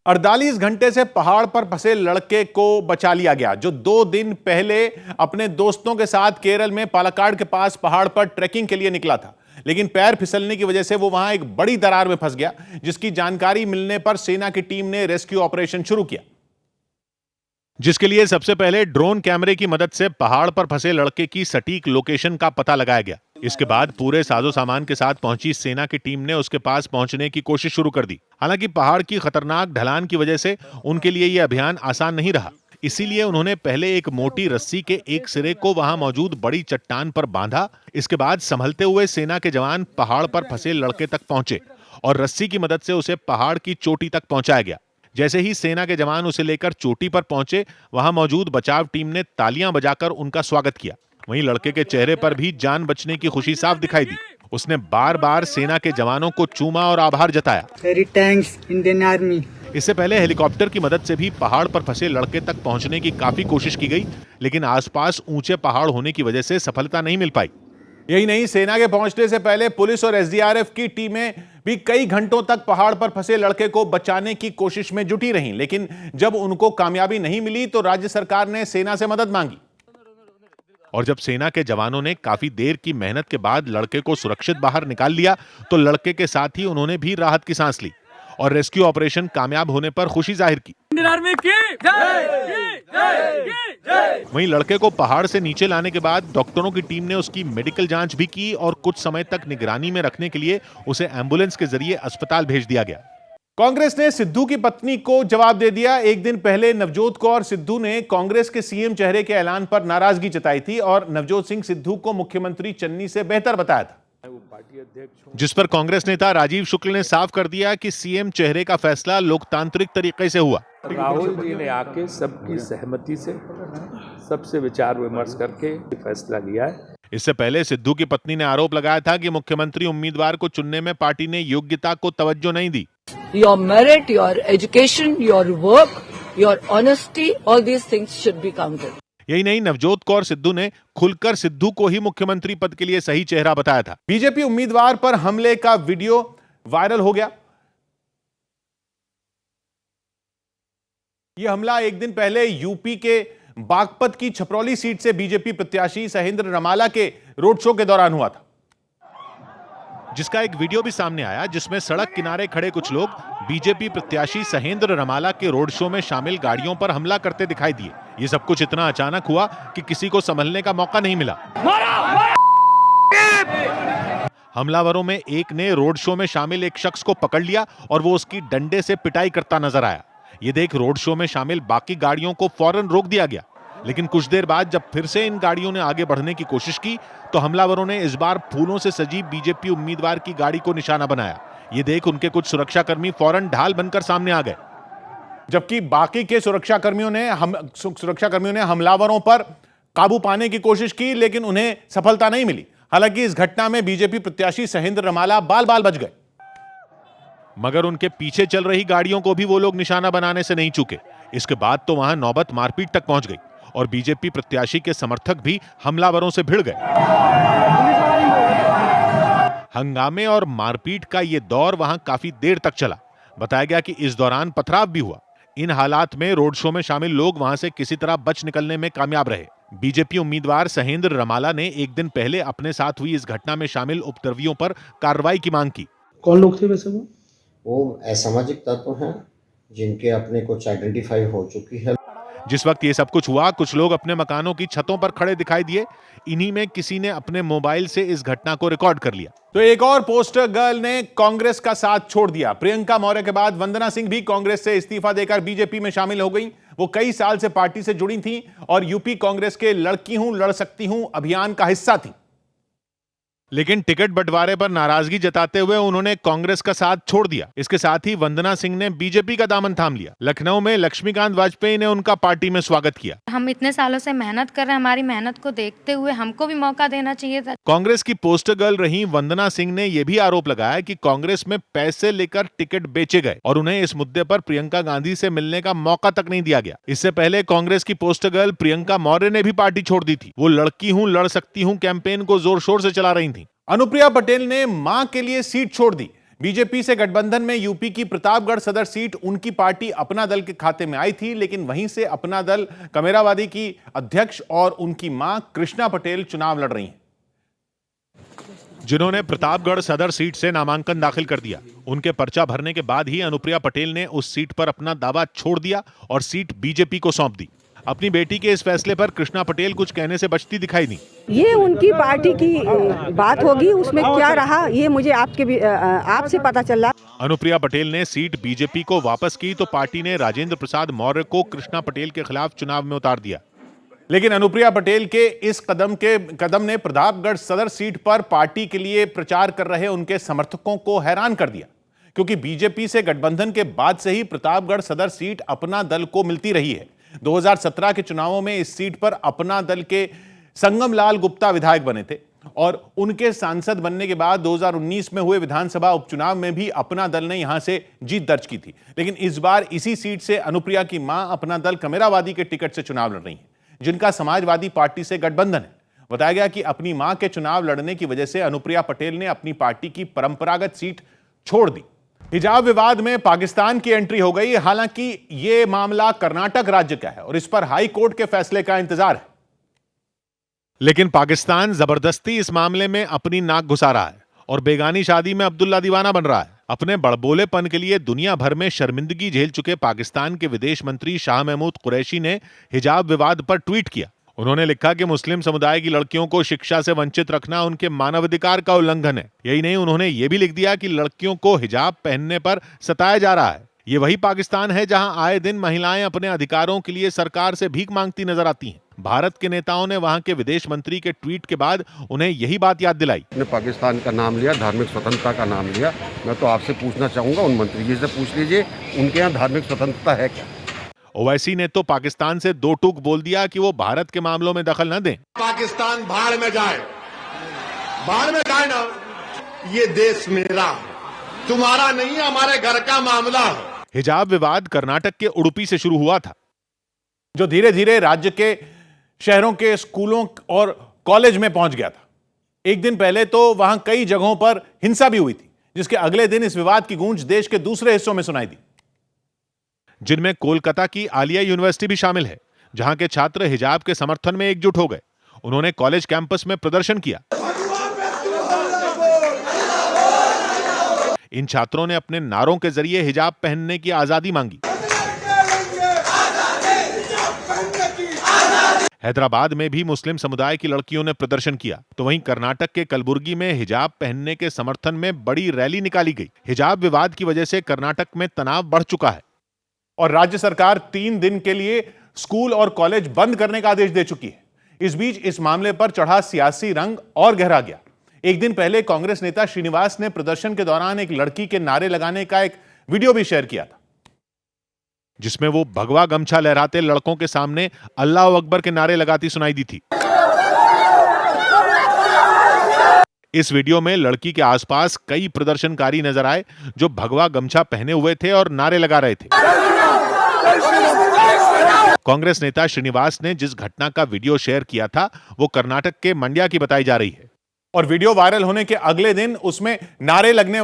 48 घंटे से पहाड़ पर फंसे लड़के को बचा लिया गया, जो 2 दिन पहले अपने दोस्तों के साथ केरल में पालक्काड के पास पहाड़ पर ट्रैकिंग के लिए निकला था। लेकिन पैर फिसलने की वजह से वो वहां एक बड़ी दरार में फंस गया, जिसकी जानकारी मिलने पर सेना की टीम ने रेस्क्यू ऑपरेशन शुरू किया, जिसके लिए सबसे पहले ड्रोन कैमरे की मदद से पहाड़ पर फंसे लड़के की सटीक लोकेशन का पता लगाया गया। इसके बाद पूरे साजो सामान के साथ पहुंची सेना की टीम ने उसके पास पहुंचने की कोशिश शुरू कर दी। हालांकि पहाड़ की खतरनाक ढलान की वजह से उनके लिए यह अभियान आसान नहीं रहा। इसीलिए उन्होंने पहले एक मोटी रस्सी के एक सिरे को वहां मौजूद बड़ी चट्टान पर बांधा। इसके बाद संभलते हुए सेना के जवान पहाड़ पर फंसे लड़के तक पहुंचे और रस्सी की मदद से उसे पहाड़ की चोटी तक पहुंचाया गया। जैसे ही सेना के जवान उसे लेकर चोटी पर पहुंचे, वहां मौजूद बचाव टीम ने तालियां बजाकर उनका स्वागत किया। वहीं लड़के के चेहरे पर भी जान बचने की खुशी साफ दिखाई दी। उसने बार बार सेना के जवानों को चूमा और आभार जताया। Very thanks Indian army. इससे पहले हेलीकॉप्टर की मदद से भी पहाड़ पर फंसे लड़के तक पहुंचने की काफी कोशिश की गई, लेकिन आसपास ऊंचे पहाड़ होने की वजह से सफलता नहीं मिल पाई। यही नहीं, सेना के पहुंचने से पहले पुलिस और एसडीआरएफ की टीमें भी कई घंटों तक पहाड़ पर फंसे लड़के को बचाने की कोशिश में जुटी रहीं, लेकिन जब उनको कामयाबी नहीं मिली तो राज्य सरकार ने सेना से मदद मांगी। और जब सेना के जवानों ने काफी देर की मेहनत के बाद लड़के को सुरक्षित बाहर निकाल लिया, तो लड़के के साथ ही उन्होंने भी राहत की सांस ली और रेस्क्यू ऑपरेशन कामयाब होने पर खुशी जाहिर की। वहीं लड़के को पहाड़ से नीचे लाने के बाद डॉक्टरों की टीम ने उसकी मेडिकल जांच भी की और कुछ समय तक निगरानी में रखने के लिए उसे एम्बुलेंस के जरिए अस्पताल भेज दिया गया। कांग्रेस ने सिद्धू की पत्नी को जवाब दे दिया। एक दिन पहले नवजोत कौर सिद्धू ने कांग्रेस के सीएम चेहरे के ऐलान पर नाराजगी जताई थी और नवजोत सिंह सिद्धू को मुख्यमंत्री चन्नी से बेहतर बताया था, जिस पर कांग्रेस नेता राजीव शुक्ल ने साफ कर दिया कि सीएम चेहरे का फैसला लोकतांत्रिक तरीके से हुआ। राहुल जी ने आके सबकी सहमति से, सबसे विचार विमर्श करके फैसला लिया है। इससे पहले सिद्धू की पत्नी ने आरोप लगाया था कि मुख्यमंत्री उम्मीदवार को चुनने में पार्टी ने योग्यता को तवज्जो नहीं दी। Your merit, your education, your work, your honesty, all these things should be counted. यही नहीं, नवजोत कौर सिद्धू ने खुलकर सिद्धू को ही मुख्यमंत्री पद के लिए सही चेहरा बताया था। बीजेपी उम्मीदवार पर हमले का वीडियो वायरल हो गया। यह हमला एक दिन पहले यूपी के बागपत की छपरौली सीट से बीजेपी प्रत्याशी सहेंद्र रमाला के रोड शो के दौरान हुआ था, जिसका एक वीडियो भी सामने आया, जिसमें सड़क किनारे खड़े कुछ लोग बीजेपी प्रत्याशी सहेंद्र रमाला के रोड शो में शामिल गाड़ियों पर हमला करते दिखाई दिए। ये सब कुछ इतना अचानक हुआ कि किसी को संभलने का मौका नहीं मिला। हमलावरों में एक ने रोड शो में शामिल एक शख्स को पकड़ लिया और वो उसकी डंडे से पिटाई करता नजर आया। ये देख रोड शो में शामिल बाकी गाड़ियों को फौरन रोक दिया गया, लेकिन कुछ देर बाद जब फिर से इन गाड़ियों ने आगे बढ़ने की कोशिश की तो हमलावरों ने इस बार फूलों से सजी बीजेपी उम्मीदवार की गाड़ी को निशाना बनाया। ये देख उनके कुछ सुरक्षाकर्मी फौरन ढाल बनकर सामने आ गए, जबकि बाकी के सुरक्षाकर्मियों ने हमलावरों पर काबू पाने की कोशिश की, लेकिन उन्हें सफलता नहीं मिली। हालांकि इस घटना में बीजेपी प्रत्याशी सहेंद्र रमाला बाल बाल बच गए, मगर उनके पीछे चल रही गाड़ियों को भी वो लोग निशाना बनाने से नहीं चूके। इसके बाद तो वहां नौबत मारपीट तक पहुंच गई और बीजेपी प्रत्याशी के समर्थक भी हमलावरों से भिड़ गए। हंगामे और मारपीट का यह दौर वहां काफी देर तक चला। बताया गया कि इस दौरान पथराव भी हुआ। इन हालात में रोड शो में शामिल लोग वहां से किसी तरह बच निकलने में कामयाब रहे। बीजेपी उम्मीदवार सहेंद्र रमाला ने एक दिन पहले अपने साथ हुई इस घटना में शामिल उपद्रवियों पर कार्रवाई की मांग की। कौन लोग थे वैसे? वो असामाजिक तत्व हैं जिनके अपने कुछ आइडेंटिफाई हो चुकी है। जिस वक्त ये सब कुछ हुआ, कुछ लोग अपने मकानों की छतों पर खड़े दिखाई दिए। इन्हीं में किसी ने अपने मोबाइल से इस घटना को रिकॉर्ड कर लिया। तो एक और पोस्टर गर्ल ने कांग्रेस का साथ छोड़ दिया। प्रियंका मौर्य के बाद वंदना सिंह भी कांग्रेस से इस्तीफा देकर बीजेपी में शामिल हो गई। वो कई साल से पार्टी से जुड़ी थी और यूपी कांग्रेस के लड़की हूं लड़ सकती हूं अभियान का हिस्सा थी, लेकिन टिकट बंटवारे पर नाराजगी जताते हुए उन्होंने कांग्रेस का साथ छोड़ दिया। इसके साथ ही वंदना सिंह ने बीजेपी का दामन थाम लिया। लखनऊ में लक्ष्मीकांत वाजपेयी ने उनका पार्टी में स्वागत किया। हम इतने सालों से मेहनत कर रहे हैं, हमारी मेहनत को देखते हुए हमको भी मौका देना चाहिए था। कांग्रेस की पोस्टर गर्ल रही वंदना सिंह ने यह भी आरोप लगाया कि कांग्रेस में पैसे लेकर टिकट बेचे गए और उन्हें इस मुद्दे पर प्रियंका गांधी से मिलने का मौका तक नहीं दिया गया। इससे पहले कांग्रेस की पोस्टर गर्ल प्रियंका मौर्य ने भी पार्टी छोड़ दी थी। वो लड़की हूं लड़ सकती हूं कैंपेन को जोर शोर से चला रही थी। अनुप्रिया पटेल ने मां के लिए सीट छोड़ दी। बीजेपी से गठबंधन में यूपी की प्रतापगढ़ सदर सीट उनकी पार्टी अपना दल के खाते में आई थी, लेकिन वहीं से अपना दल कमेरावादी की अध्यक्ष और उनकी मां कृष्णा पटेल चुनाव लड़ रही हैं, जिन्होंने प्रतापगढ़ सदर सीट से नामांकन दाखिल कर दिया। उनके पर्चा भरने के बाद ही अनुप्रिया पटेल ने उस सीट पर अपना दावा छोड़ दिया और सीट बीजेपी को सौंप दी। अपनी बेटी के इस फैसले पर कृष्णा पटेल कुछ कहने से बचती दिखाई नहीं। ये उनकी पार्टी की बात होगी, उसमें क्या रहा ये मुझे आपसे पता चला। अनुप्रिया पटेल ने सीट बीजेपी को वापस की तो पार्टी ने राजेंद्र प्रसाद मौर्य को कृष्णा पटेल के खिलाफ चुनाव में उतार दिया। लेकिन अनुप्रिया पटेल के इस कदम ने प्रतापगढ़ सदर सीट पर पार्टी के लिए प्रचार कर रहे उनके समर्थकों को हैरान कर दिया, क्योंकि बीजेपी से गठबंधन के बाद से ही प्रतापगढ़ सदर सीट अपना दल को मिलती रही है। 2017 के चुनावों में इस सीट पर अपना दल के संगम लाल गुप्ता विधायक बने थे और उनके सांसद बनने के बाद 2019 में हुए विधानसभा उपचुनाव में भी अपना दल ने यहां से जीत दर्ज की थी। लेकिन इस बार इसी सीट से अनुप्रिया की मां अपना दल कमेरावादी के टिकट से चुनाव लड़ रही हैं, जिनका समाजवादी पार्टी से गठबंधन है। बताया गया कि अपनी मां के चुनाव लड़ने की वजह से अनुप्रिया पटेल ने अपनी पार्टी की परंपरागत सीट छोड़ दी। हिजाब विवाद में पाकिस्तान की एंट्री हो गई। हालांकि यह मामला कर्नाटक राज्य का है और इस पर हाई कोर्ट के फैसले का इंतजार है, लेकिन पाकिस्तान जबरदस्ती इस मामले में अपनी नाक घुसा रहा है और बेगानी शादी में अब्दुल्ला दीवाना बन रहा है। अपने बड़बोलेपन के लिए दुनिया भर में शर्मिंदगी झेल चुके पाकिस्तान के विदेश मंत्री शाह महमूद कुरैशी ने हिजाब विवाद पर ट्वीट किया। उन्होंने लिखा कि मुस्लिम समुदाय की लड़कियों को शिक्षा से वंचित रखना उनके मानवाधिकार का उल्लंघन है। यही नहीं, उन्होंने ये भी लिख दिया कि लड़कियों को हिजाब पहनने पर सताया जा रहा है। ये वही पाकिस्तान है जहां आए दिन महिलाएं अपने अधिकारों के लिए सरकार से भीख मांगती नजर आती हैं। भारत के नेताओं ने वहां के विदेश मंत्री के ट्वीट के बाद उन्हें यही बात याद दिलाई। ने पाकिस्तान का नाम लिया, धार्मिक स्वतंत्रता का नाम लिया। मैं तो आपसे पूछना चाहूंगा, उन मंत्री जी से पूछ लीजिए, उनके यहाँ धार्मिक स्वतंत्रता है क्या? ओवैसी ने तो पाकिस्तान से दो टूक बोल दिया कि वो भारत के मामलों में दखल न दें। पाकिस्तान भाड़ में जाए ना, ये देश मेरा, तुम्हारा नहीं, हमारे घर का मामला है। हिजाब विवाद कर्नाटक के उडुपी से शुरू हुआ था, जो धीरे धीरे राज्य के शहरों के स्कूलों और कॉलेज में पहुंच गया था। एक दिन पहले तो वहां कई जगहों पर हिंसा भी हुई थी, जिसके अगले दिन इस विवाद की गूंज देश के दूसरे हिस्सों में सुनाई दी, जिनमें कोलकाता की आलिया यूनिवर्सिटी भी शामिल है, जहां के छात्र हिजाब के समर्थन में एकजुट हो गए। उन्होंने कॉलेज कैंपस में प्रदर्शन किया। इन छात्रों ने अपने नारों के जरिए हिजाब पहनने की आजादी मांगी। हैदराबाद में भी मुस्लिम समुदाय की लड़कियों ने प्रदर्शन किया, तो वहीं कर्नाटक के कलबुर्गी में हिजाब पहनने के समर्थन में बड़ी रैली निकाली गई। हिजाब विवाद की वजह से कर्नाटक में तनाव बढ़ चुका है और राज्य सरकार 3 दिन के लिए स्कूल और कॉलेज बंद करने का आदेश दे चुकी है। इस बीच इस मामले पर चढ़ा सियासी रंग और गहरा गया। एक दिन पहले कांग्रेस नेता श्रीनिवास ने प्रदर्शन के दौरान एक लड़की के नारे लगाने का एक वीडियो भी शेयर किया था, जिसमें वो भगवा गमछा लहराते लड़कों के सामने अल्लाह अकबर के नारे लगाती सुनाई दी थी। इस वीडियो में लड़की के आसपास कई प्रदर्शनकारी नजर आए जो भगवा गमछा पहने हुए थे और नारे लगा रहे थे। कांग्रेस नेता श्रीनिवास ने जिस घटना का वीडियो शेयर किया था वो कर्नाटक के मंड्या की बताई जा रही है और वीडियो वायरल होने के अगले दिन उसमें नारे लगाने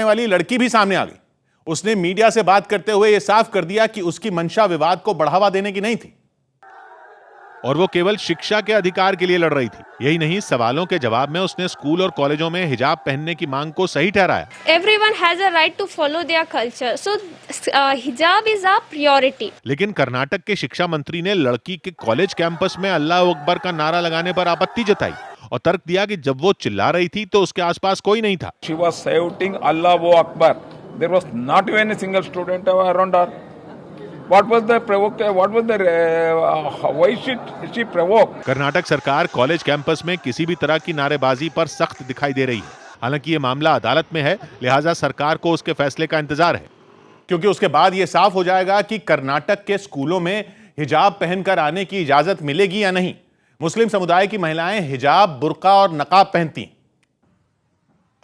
वाली लड़की भी सामने आ गई। उसने मीडिया से बात करते हुए यह साफ कर दिया कि उसकी मंशा विवाद को बढ़ावा देने की नहीं थी और वो केवल शिक्षा के अधिकार के लिए लड़ रही थी। यही नहीं, सवालों के जवाब में उसने स्कूल और कॉलेजों में हिजाब पहनने की मांग को सही ठहराया। Everyone has a right to follow their culture, so hijab is a priority. लेकिन कर्नाटक के शिक्षा मंत्री ने लड़की के कॉलेज कैंपस में अल्लाह अकबर का नारा लगाने पर आपत्ति जताई और तर्क दिया कि जब वो चिल्ला रही थी तो उसके आसपास कोई नहीं था। She was shouting Allahu Akbar. There was not even a single student around her. What was the provoke? What was the why she provoke? Karnataka सरकार कॉलेज कैंपस में किसी भी तरह की नारेबाजी पर सख्त दिखाई दे रही है। हालांकि ये मामला अदालत में है, लिहाजा सरकार को उसके फैसले का इंतजार है, क्योंकि उसके बाद यह साफ हो जाएगा कि कर्नाटक के स्कूलों में हिजाब पहनकर आने की इजाजत मिलेगी या नहीं। मुस्लिम समुदाय की महिलाएं हिजाब, बुर्का और नकाब पहनती हैं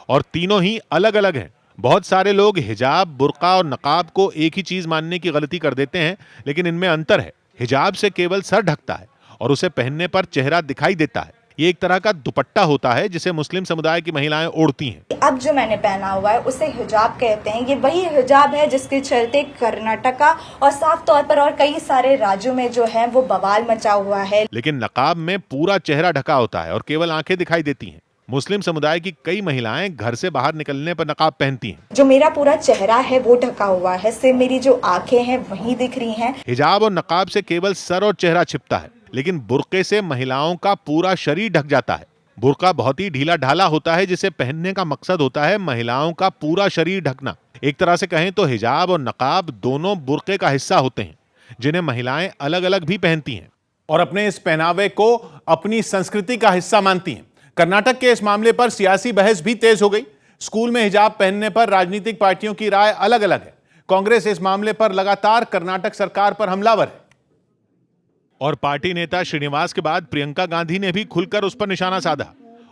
और तीनों ही अलग अलग हैं। बहुत सारे लोग हिजाब, बुर्का और नकाब को एक ही चीज मानने की गलती कर देते हैं, लेकिन इनमें अंतर है। हिजाब से केवल सर ढकता है और उसे पहनने पर चेहरा दिखाई देता है। ये एक तरह का दुपट्टा होता है जिसे मुस्लिम समुदाय की महिलाएं ओढ़ती हैं। अब जो मैंने पहना हुआ है उसे हिजाब कहते हैं। ये वही हिजाब है जिसके चलते कर्नाटका और साफ तौर पर और कई सारे राज्यों में जो है वो बवाल मचा हुआ है। लेकिन नकाब में पूरा चेहरा ढका होता है और केवल आंखें दिखाई देती हैं। मुस्लिम समुदाय की कई महिलाएं घर से बाहर निकलने पर नकाब पहनती हैं। जो मेरा पूरा चेहरा है वो ढका हुआ है, सिर्फ मेरी जो आंखें हैं वही दिख रही हैं। हिजाब और नकाब से केवल सर और चेहरा छिपता है, लेकिन बुर्के से महिलाओं का पूरा शरीर ढक जाता है। बुर्का बहुत ही ढीला ढाला होता है जिसे पहनने का मकसद होता है महिलाओं का पूरा शरीर ढकना। एक तरह से कहें तो हिजाब और नकाब दोनों बुर्के का हिस्सा होते हैं, जिन्हें महिलाएं अलग अलग भी पहनती हैं और अपने इस पहनावे को अपनी संस्कृति का हिस्सा मानती हैं। कर्नाटक के इस मामले पर सियासी बहस भी तेज हो गई। स्कूल में हिजाब पहनने पर राजनीतिक पार्टियों की राय अलग अलग है। कांग्रेस इस मामले पर लगातार कर्नाटक सरकार पर हमलावर है और पार्टी नेता श्रीनिवास के बाद प्रियंका गांधी ने भी खुलकर उस पर निशाना साधा।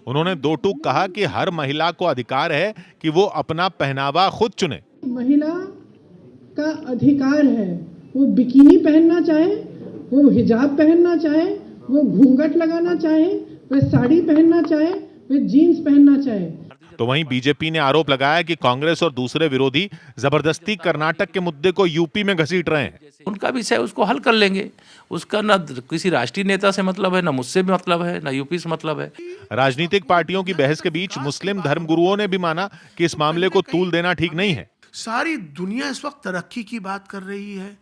उन्होंने दो टूक कहा कि हर महिला को अधिकार है कि वो अपना पहनावा खुद चुने। महिला का अधिकार है, वो बिकिनी पहनना चाहे, वो हिजाब पहनना चाहे, वो घूंघट लगाना चाहे, वह साड़ी पहनना चाहे, वह जीन्स पहनना चाहे। तो वहीं बीजेपी ने आरोप लगाया कि कांग्रेस और दूसरे विरोधी जबरदस्ती कर्नाटक के मुद्दे को यूपी में घसीट रहे हैं। उनका विषय उसको हल कर लेंगे, उसका ना किसी राष्ट्रीय नेता से मतलब है, ना मुझसे भी मतलब है, ना यूपी से मतलब है। राजनीतिक पार्टियों की बहस के बीच मुस्लिम धर्मगुरुओं ने भी माना कि इस मामले को तूल देना ठीक नहीं है। सारी दुनिया इस वक्त तरक्की की बात कर रही है,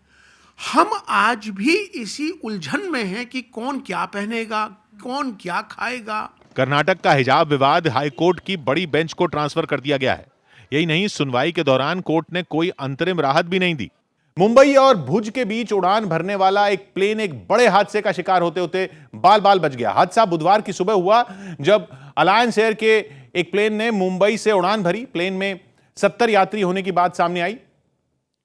हम आज भी इसी उलझन में हैं कि कौन क्या पहनेगा, कौन क्या खाएगा। कर्नाटक का हिजाब विवाद हाईकोर्ट की बड़ी बेंच को ट्रांसफर कर दिया गया है। यही नहीं, सुनवाई के दौरान कोर्ट ने कोई अंतरिम राहत भी नहीं दी। मुंबई और भुज के बीच उड़ान भरने वाला एक प्लेन एक बड़े हादसे का शिकार होते होते बाल बाल बच गया। हादसा बुधवार की सुबह हुआ जब अलायंस एयर के एक प्लेन ने मुंबई से उड़ान भरी। प्लेन में 70 यात्री होने की बात सामने आई।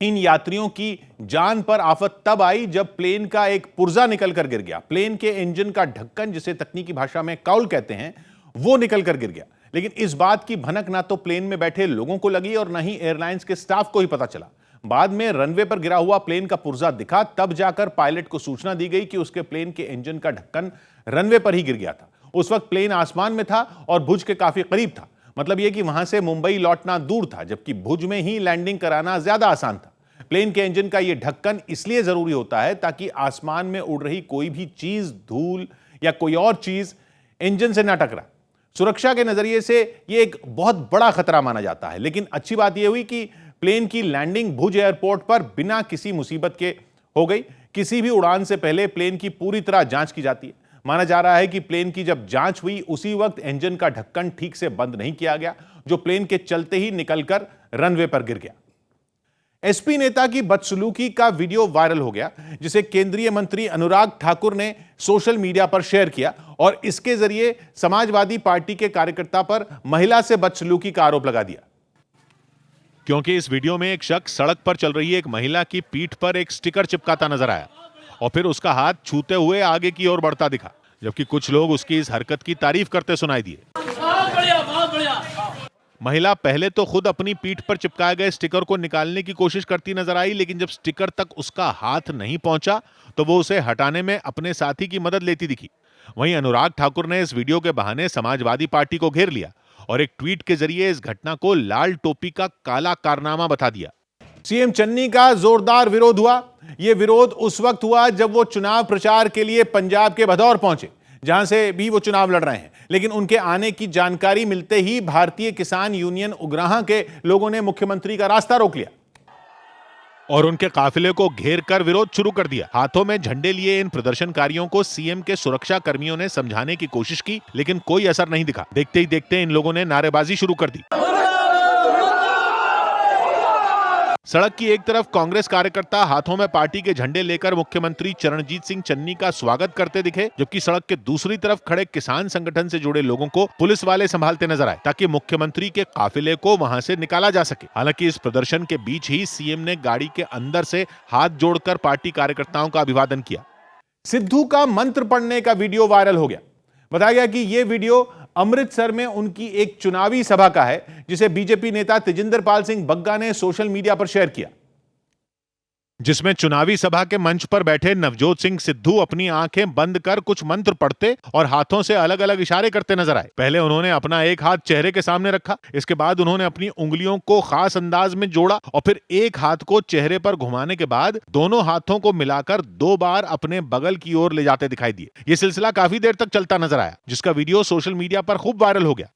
इन यात्रियों की जान पर आफत तब आई जब प्लेन का एक पुर्जा निकलकर गिर गया। प्लेन के इंजन का ढक्कन, जिसे तकनीकी भाषा में काउल कहते हैं, वो निकलकर गिर गया। लेकिन इस बात की भनक ना तो प्लेन में बैठे लोगों को लगी और ना ही एयरलाइंस के स्टाफ को ही पता चला। बाद में रनवे पर गिरा हुआ प्लेन का पुर्जा दिखा, तब जाकर पायलट को सूचना दी गई कि उसके प्लेन के इंजन का ढक्कन रनवे पर ही गिर गया था। उस वक्त प्लेन आसमान में था और भुज के काफी करीब था। मतलब यह कि वहां से मुंबई लौटना दूर था, जबकि भुज में ही लैंडिंग कराना ज्यादा आसान था। प्लेन के इंजन का यह ढक्कन इसलिए जरूरी होता है ताकि आसमान में उड़ रही कोई भी चीज, धूल या कोई और चीज इंजन से ना टकराए। सुरक्षा के नजरिए से यह एक बहुत बड़ा खतरा माना जाता है। लेकिन अच्छी बात यह हुई कि प्लेन की लैंडिंग भुज एयरपोर्ट पर बिना किसी मुसीबत के हो गई। किसी भी उड़ान से पहले प्लेन की पूरी तरह जांच की जाती है। माना जा रहा है कि प्लेन की जब जांच हुई उसी वक्त इंजन का ढक्कन ठीक से बंद नहीं किया गया, जो प्लेन के चलते ही निकलकर रनवे पर गिर गया। एसपी नेता की बदसलूकी का वीडियो वायरल हो गया, जिसे केंद्रीय मंत्री अनुराग ठाकुर ने सोशल मीडिया पर शेयर किया और इसके जरिए समाजवादी पार्टी के कार्यकर्ता पर महिला से बदसलूकी का आरोप लगा दिया। क्योंकि इस वीडियो में एक शख्स सड़क पर चल रही एक महिला की पीठ पर एक स्टिकर चिपकाता नजर आया और फिर उसका हाथ छूते हुए आगे की ओर बढ़ता दिखा, जबकि कुछ लोग उसकी इस हरकत की तारीफ करते सुनाई दिए। महिला पहले तो खुद अपनी पीठ पर चिपकाए गए स्टिकर को निकालने की कोशिश करती नजर आई, लेकिन जब स्टिकर तक उसका हाथ नहीं पहुंचा तो वो उसे हटाने में अपने साथी की मदद लेती दिखी। वहीं अनुराग ठाकुर ने इस वीडियो के बहाने समाजवादी पार्टी को घेर लिया और एक ट्वीट के जरिए इस घटना को लाल टोपी का काला कारनामा बता दिया। सीएम चन्नी का जोरदार विरोध हुआ। यह विरोध उस वक्त हुआ जब वो चुनाव प्रचार के लिए पंजाब के भदौर पहुंचे, जहां से भी वो चुनाव लड़ रहे हैं। लेकिन उनके आने की जानकारी मिलते ही भारतीय किसान यूनियन उग्राहां के लोगों ने मुख्यमंत्री का रास्ता रोक लिया और उनके काफिले को घेर कर विरोध शुरू कर दिया। हाथों में झंडे लिए इन प्रदर्शनकारियों को सीएम के सुरक्षा कर्मियों ने समझाने की कोशिश की, लेकिन कोई असर नहीं दिखा। देखते ही देखते इन लोगों ने नारेबाजी शुरू कर दी। सड़क की एक तरफ कांग्रेस कार्यकर्ता हाथों में पार्टी के झंडे लेकर मुख्यमंत्री चरणजीत सिंह चन्नी का स्वागत करते दिखे, जबकि सड़क के दूसरी तरफ खड़े किसान संगठन से जुड़े लोगों को पुलिस वाले संभालते नजर आए ताकि मुख्यमंत्री के काफिले को वहां से निकाला जा सके। हालांकि इस प्रदर्शन के बीच ही सीएम ने गाड़ी के अंदर से हाथ जोड़कर पार्टी कार्यकर्ताओं का अभिवादन किया। सिद्धू का मंत्र पढ़ने का वीडियो वायरल हो गया। बताया गया कि यह वीडियो अमृतसर में उनकी एक चुनावी सभा का है, जिसे बीजेपी नेता तेजिंदर पाल सिंह बग्गा ने सोशल मीडिया पर शेयर किया। जिसमें चुनावी सभा के मंच पर बैठे नवजोत सिंह सिद्धू अपनी आंखें बंद कर कुछ मंत्र पढ़ते और हाथों से अलग अलग इशारे करते नजर आए। पहले उन्होंने अपना एक हाथ चेहरे के सामने रखा, इसके बाद उन्होंने अपनी उंगलियों को खास अंदाज में जोड़ा और फिर एक हाथ को चेहरे पर घुमाने के बाद दोनों हाथों को मिलाकर 2 बार अपने बगल की ओर ले जाते दिखाई दिए। ये सिलसिला काफी देर तक चलता नजर आया, जिसका वीडियो सोशल मीडिया पर खूब वायरल हो गया।